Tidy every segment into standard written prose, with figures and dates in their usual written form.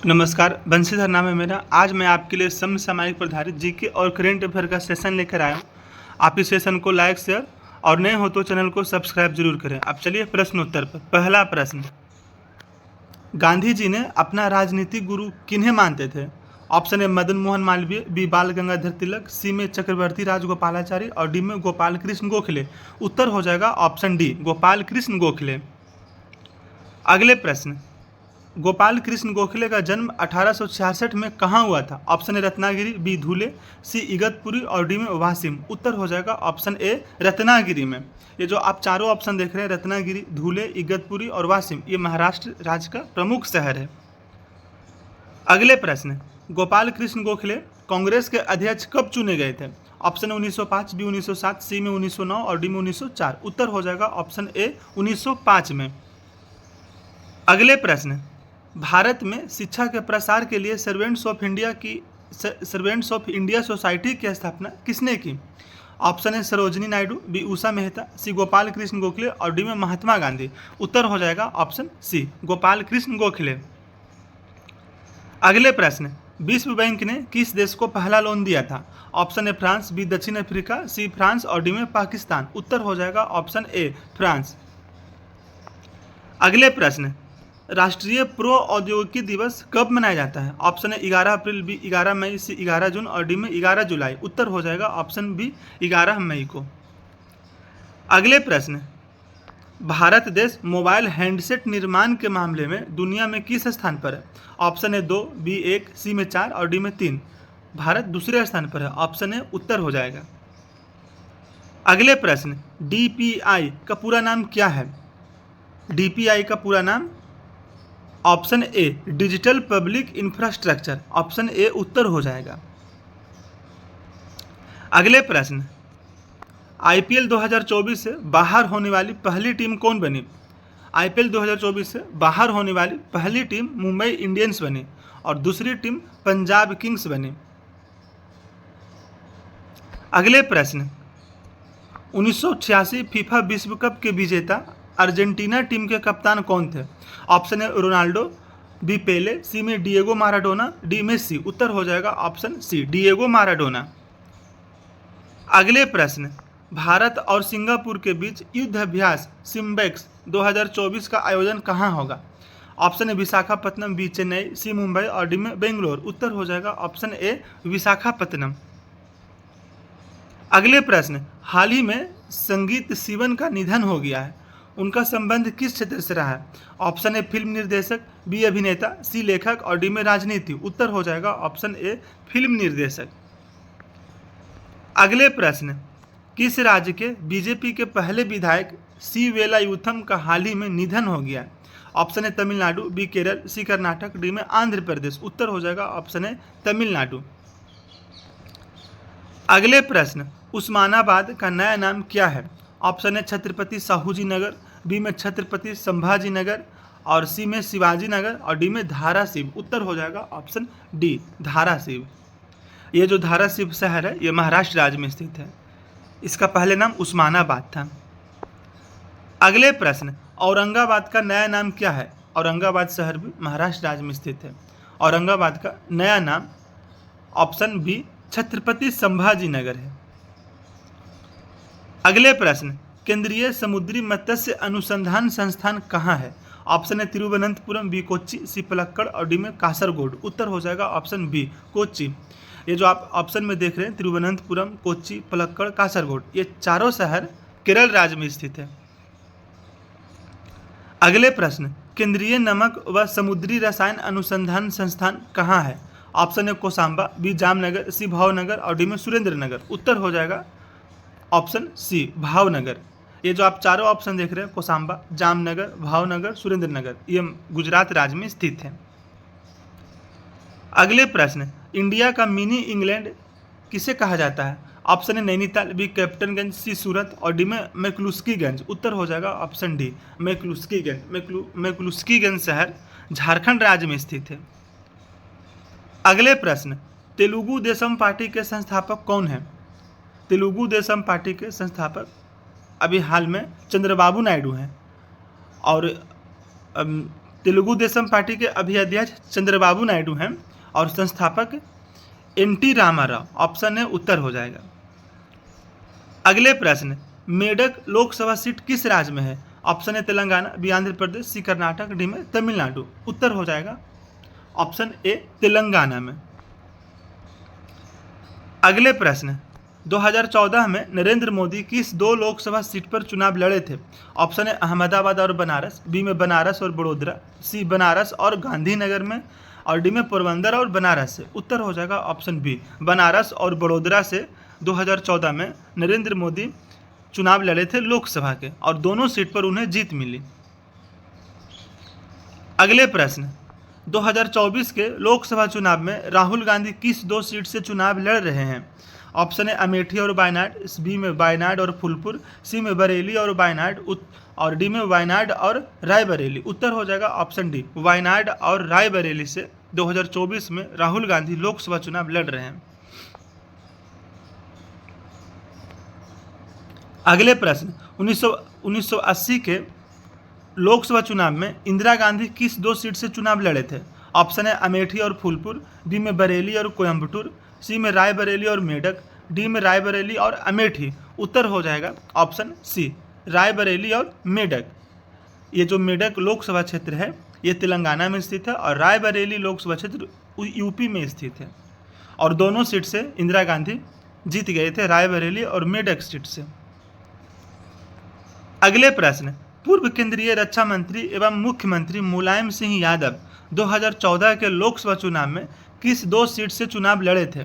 नमस्कार, बंशीधर नाम है मेरा। आज मैं आपके लिए समसामयिक पर आधारित जीके और करंट अफेयर का सेशन लेकर आया हूँ। आप इस सेशन को लाइक, शेयर और नए हो तो चैनल को सब्सक्राइब जरूर करें। अब चलिए प्रश्न उत्तर पर। पहला प्रश्न, गांधी जी ने अपना राजनीतिक गुरु किन्हें मानते थे? Option A Madan Mohan Malviya, B Bal Gangadhar तिलक, सी में चक्रवर्ती राजगोपालाचारी और डी में गोपाल कृष्ण गोखले। उत्तर हो जाएगा ऑप्शन डी, गोपाल कृष्ण गोखले। अगले प्रश्न, गोपाल कृष्ण गोखले का जन्म 1866 में कहाँ हुआ था? ऑप्शन ए रत्नागिरी, बी धुले, सी इगतपुरी और डी में वासिम। उत्तर हो जाएगा ऑप्शन ए, रत्नागिरी में। ये जो आप चारों ऑप्शन देख रहे हैं, रत्नागिरी, धुले, इगतपुरी और वासिम, ये महाराष्ट्र राज्य का प्रमुख शहर है। अगले प्रश्न, गोपाल कृष्ण गोखले कांग्रेस के अध्यक्ष कब चुने गए थे? ऑप्शन 1905, बी 1907, सी में 1909 और डी में 1904। उत्तर हो जाएगा ऑप्शन ए, 1905 में। अगले प्रश्न, भारत में शिक्षा के प्रसार के लिए सर्वेंट्स ऑफ इंडिया सोसाइटी की स्थापना किसने की? ऑप्शन है सरोजनी नायडू, बी उषा मेहता, सी गोपाल कृष्ण गोखले और डी में महात्मा गांधी। उत्तर हो जाएगा ऑप्शन सी, गोपाल कृष्ण गोखले। अगले प्रश्न, विश्व बैंक ने किस देश को पहला लोन दिया था? ऑप्शन ए फ्रांस, बी दक्षिण अफ्रीका, सी फ्रांस और डी में पाकिस्तान। उत्तर हो जाएगा ऑप्शन ए, फ्रांस। अगले प्रश्न, राष्ट्रीय प्रौद्योगिकी दिवस कब मनाया जाता है? ऑप्शन है 11 अप्रैल, बी 11 मई, सी 11 जून और डी में 11 जुलाई। उत्तर हो जाएगा ऑप्शन बी, 11 मई को। अगले प्रश्न, भारत देश मोबाइल हैंडसेट निर्माण के मामले में दुनिया में किस स्थान पर है? ऑप्शन है 2, बी 1, सी में 4 और डी में 3। भारत दूसरे स्थान पर है। ऑप्शन है उत्तर हो जाएगा। अगले प्रश्न, डीपीआई का पूरा नाम क्या है? डीपीआई का पूरा नाम option A, digital public infrastructure. Option A उत्तर हो जाएगा। अगले प्रश्न, आईपीएल 2024 से बाहर होने वाली पहली टीम कौन बनी? आईपीएल 2024 से बाहर होने वाली पहली टीम मुंबई इंडियंस बनी और दूसरी टीम पंजाब किंग्स बनी। अगले प्रश्न, 1986 फीफा विश्व कप के विजेता अर्जेंटीना टीम के कप्तान कौन थे? ऑप्शन है रोनाल्डो, बी पेले, सी में डिएगो माराडोना, डी मेसी। उत्तर हो जाएगा ऑप्शन सी, डिएगो माराडोना। अगले प्रश्न, भारत और सिंगापुर के बीच युद्ध अभ्यास सिम्बेक्स 2024 का आयोजन कहाँ होगा? ऑप्शन है विशाखापत्तनम, बी चेन्नई, सी मुंबई और डी में बेंगलोर। उत्तर हो जाएगा ऑप्शन ए, विशाखापत्तनम। अगले प्रश्न, हाल ही में संगीत शिवन का निधन हो गया है, उनका संबंध किस क्षेत्र से रहा है? ऑप्शन ए फिल्म निर्देशक, बी अभिनेता, सी लेखक और डी में राजनीति। उत्तर हो जाएगा ऑप्शन ए, फिल्म निर्देशक। अगले प्रश्न, किस राज्य के बीजेपी के पहले विधायक सी वेलायुथम का हाल ही में निधन हो गया? Option A Tamil Nadu, B Kerala, C Karnataka, D में आंध्र प्रदेश। उत्तर हो जाएगा ऑप्शन ए, तमिलनाडु। अगले प्रश्न, उस्मानाबाद का नया नाम क्या है? ऑप्शन है छत्रपति साहूजी नगर, बी में छत्रपति संभाजी नगर और सी में शिवाजी नगर और डी में धाराशिव। उत्तर हो जाएगा ऑप्शन डी, धाराशिव। ये जो धाराशिव शहर है ये महाराष्ट्र राज्य में स्थित है। इसका पहले नाम उस्मानाबाद था। अगले प्रश्न, औरंगाबाद का नया नाम क्या है? औरंगाबाद शहर भी महाराष्ट्र राज्य में स्थित है। औरंगाबाद का नया नाम ऑप्शन बी, छत्रपति संभाजी नगर है। अगले प्रश्न, केंद्रीय समुद्री मत्स्य अनुसंधान संस्थान कहाँ है? ऑप्शन है तिरुवनंतपुरम, बी कोच्चि, सी पलक्कड़ और डी में कासरगोड। उत्तर हो जाएगा ऑप्शन बी, कोच्चि। ये जो आप ऑप्शन में देख रहे हैं, तिरुवनंतपुरम, कोच्चि, पलक्कड़, कासरगोड, ये चारों शहर केरल राज्य में स्थित है। अगले प्रश्न, केंद्रीय नमक व समुद्री रसायन अनुसंधान संस्थान कहाँ है? ऑप्शन है कोसांबा, बी जामनगर, सी भावनगर और डी में सुरेंद्र नगर। उत्तर हो जाएगा ऑप्शन सी, भावनगर। ये जो आप चारों ऑप्शन देख रहे हैं, कोसांबा, जामनगर, भावनगर, सुरेंद्र नगर, ये गुजरात राज्य में स्थित है। अगले प्रश्न, इंडिया का मिनी इंग्लैंड किसे कहा जाता है? ऑप्शन है नैनीताल, बी कैप्टनगंज, सी सूरत और डी में मैक्लुस्कीगंज। उत्तर हो जाएगा ऑप्शन डी, मैक्लुस्कीगंज। मैक्लुस्कीगंज शहर झारखंड राज्य में स्थित है। अगले प्रश्न, तेलुगु देशम पार्टी के संस्थापक कौन हैं? तेलुगु देशम पार्टी के संस्थापक अभी हाल में चंद्रबाबू नायडू हैं और तेलुगु देशम पार्टी के अभी अध्यक्ष चंद्रबाबू नायडू हैं और संस्थापक एन.टी. रामाराव। ऑप्शन ए उत्तर हो जाएगा। अगले प्रश्न, मेडक लोकसभा सीट किस राज्य में है? Option A Telangana, B Andhra Pradesh, C Karnataka, D में तमिलनाडु। उत्तर हो जाएगा ऑप्शन ए तेलंगाना में। अगले प्रश्न, 2014 में नरेंद्र मोदी किस 2 लोकसभा सीट पर चुनाव लड़े थे? ऑप्शन ए अहमदाबाद और बनारस, बी में बनारस और बड़ोदरा, सी बनारस और गांधीनगर में, और डी में पोरबंदर और बनारस से। उत्तर हो जाएगा ऑप्शन बी, बनारस और बड़ोदरा से 2014 में नरेंद्र मोदी चुनाव लड़े थे लोकसभा के, और दोनों सीट पर उन्हें जीत मिली। अगले प्रश्न, 2024 के लोकसभा चुनाव में राहुल गांधी किस 2 सीट से चुनाव लड़ रहे हैं? ऑप्शन ए अमेठी और वायनाड, बी में वायनाड और फूलपुर, सी में बरेली और वायनाड, और डी में वायनाड और रायबरेली। उत्तर हो जाएगा ऑप्शन डी, वायनाड और रायबरेली से 2024 में राहुल गांधी लोकसभा चुनाव लड़ रहे हैं। अगले प्रश्न, 1980 के लोकसभा चुनाव में इंदिरा गांधी किस 2 सीट से चुनाव लड़े थे? ऑप्शन है अमेठी और फूलपुर, बी में बरेली और कोयम्बटूर, सी में रायबरेली और मेडक, डी में रायबरेली और अमेठी। उत्तर हो जाएगा ऑप्शन सी, रायबरेली और मेडक। ये जो मेडक लोकसभा क्षेत्र है ये तेलंगाना में स्थित है, और रायबरेली लोकसभा क्षेत्र यूपी में स्थित है, और दोनों सीट से इंदिरा गांधी जीत गए थे, रायबरेली और मेडक सीट से। अगले प्रश्न, पूर्व केंद्रीय रक्षा मंत्री एवं मुख्यमंत्री मुलायम सिंह यादव 2014 के लोकसभा चुनाव में किस 2 सीट से चुनाव लड़े थे?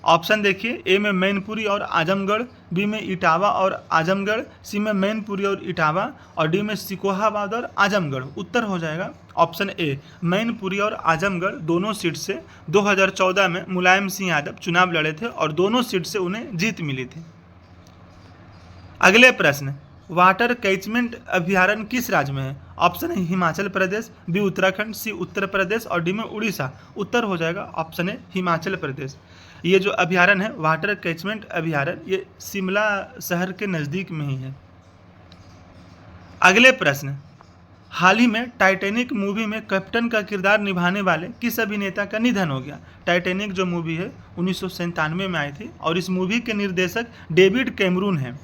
ऑप्शन देखिए, ए में मैनपुरी और आजमगढ़, बी में इटावा और आजमगढ़, सी में मैनपुरी और इटावा, और डी में सिकोहाबाद और आजमगढ़। उत्तर हो जाएगा ऑप्शन ए, मैनपुरी और आजमगढ़ दोनों सीट से 2014 में मुलायम सिंह यादव चुनाव लड़े थे, और दोनों सीट से उन्हें जीत मिली थी। अगले प्रश्न, वाटर कैचमेंट अभ्यारण्य किस राज्य में है? ऑप्शन है हिमाचल प्रदेश, बी उत्तराखंड, सी उत्तर प्रदेश, और डी में उड़ीसा। उत्तर हो जाएगा ऑप्शन है हिमाचल प्रदेश। ये जो अभ्यारण्य है वाटर कैचमेंट अभ्यारण्य, ये शिमला शहर के नज़दीक में ही है। अगले प्रश्न, हाल ही में टाइटैनिक मूवी में कैप्टन का किरदार निभाने वाले किस अभिनेता का निधन हो गया? टाइटैनिक जो मूवी है 1997 में आई थी, और इस मूवी के निर्देशक डेविड कैमरून हैं,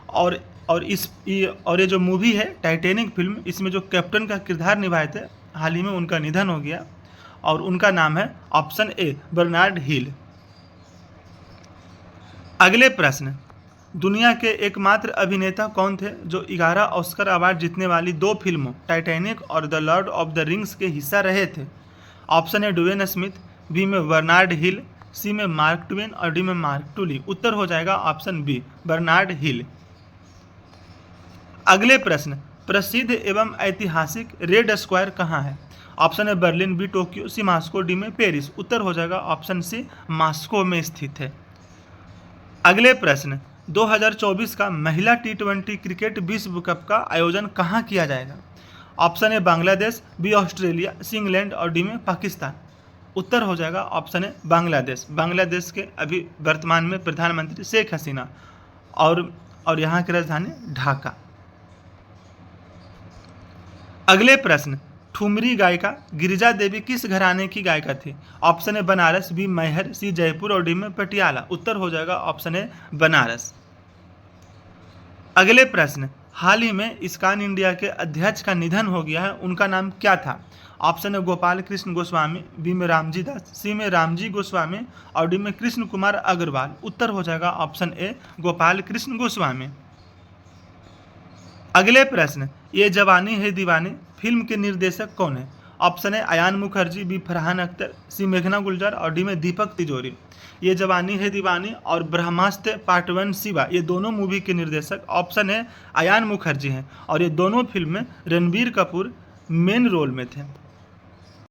और ये जो मूवी है टाइटैनिक फिल्म, इसमें जो कैप्टन का किरदार निभाए थे हाल ही में उनका निधन हो गया, और उनका नाम है ऑप्शन ए बर्नार्ड हिल। अगले प्रश्न, दुनिया के एकमात्र अभिनेता कौन थे जो 11 ऑस्कर अवार्ड जीतने वाली 2 फिल्मों टाइटैनिक और the lord of the rings के हिस्सा रहे थे? Option A Dwayne Smith, B में बर्नार्ड हिल, सी में मार्क ट्वेन, और डी में मार्क टूली। उत्तर हो जाएगा ऑप्शन बी, बर्नार्ड हिल। अगले प्रश्न, प्रसिद्ध एवं ऐतिहासिक रेड स्क्वायर कहाँ है? ऑप्शन है बर्लिन, बी टोक्यो, सी मास्को, डी में पेरिस। उत्तर हो जाएगा ऑप्शन सी, मास्को में स्थित है। अगले प्रश्न, 2024 का महिला T20 क्रिकेट विश्व कप का आयोजन कहाँ किया जाएगा? ऑप्शन है Bangladesh, B Australia, C England, और डी में पाकिस्तान। उत्तर हो जाएगा ऑप्शन है बांग्लादेश। बांग्लादेश के अभी वर्तमान में प्रधानमंत्री शेख हसीना, और यहाँ की राजधानी ढाका। अगले प्रश्न, ठुमरी गायिका गिरिजा देवी किस घराने की गायिका थी? ऑप्शन है बनारस, बी मैहर, सी जयपुर, और डी में पटियाला। उत्तर हो जाएगा ऑप्शन है बनारस। अगले प्रश्न, हाल ही में इस्कॉन इंडिया के अध्यक्ष का निधन हो गया है, उनका नाम क्या था? ऑप्शन है गोपाल कृष्ण गोस्वामी, बी में रामजी दास, सी में रामजी गोस्वामी, और डी में कृष्ण कुमार अग्रवाल। उत्तर हो जाएगा ऑप्शन ए, गोपाल कृष्ण गोस्वामी। अगले प्रश्न, ये जवानी है दीवानी फिल्म के निर्देशक कौन है? ऑप्शन है अयान मुखर्जी, बी फरहान अख्तर, सी मेघना गुलजार, और डी में दीपक तिजोरी। ये जवानी है दीवानी और ब्रह्मास्त्र पार्ट 1 शिवा, ये दोनों मूवी के निर्देशक ऑप्शन है अयान मुखर्जी हैं, और ये दोनों फिल्म में रणबीर कपूर मेन रोल में थे।